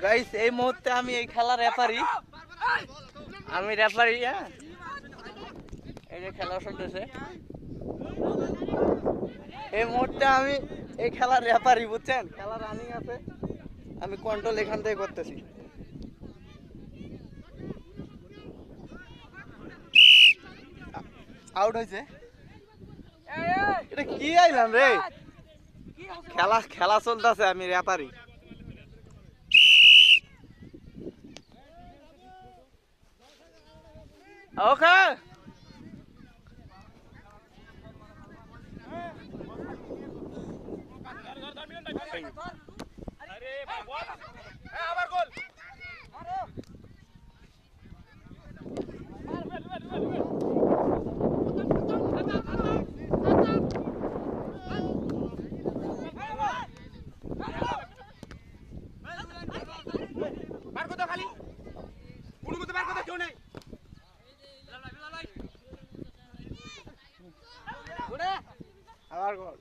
Guys এই মুহূর্তে আমি এই খেলার রেফারি, আমি রেফারি। হ্যাঁ, এই যে খেলা চলতেছে এই মুহূর্তে আমি এই খেলার রেফারি, বুঝছেন? খেলা রানিং আছে, আমি কন্ট্রোল এখান থেকে করতেছি। আউট হয়েছে। এটা কি আইলাম রে? খেলা খেলা চলতেছে, আমি রেফারি। ওকে আবার গোল।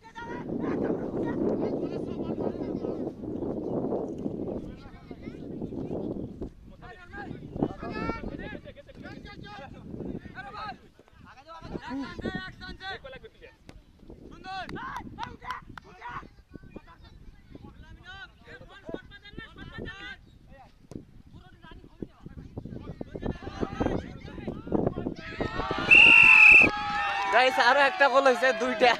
গাইস আরো একটা গোল হয়েছে, দুইটা।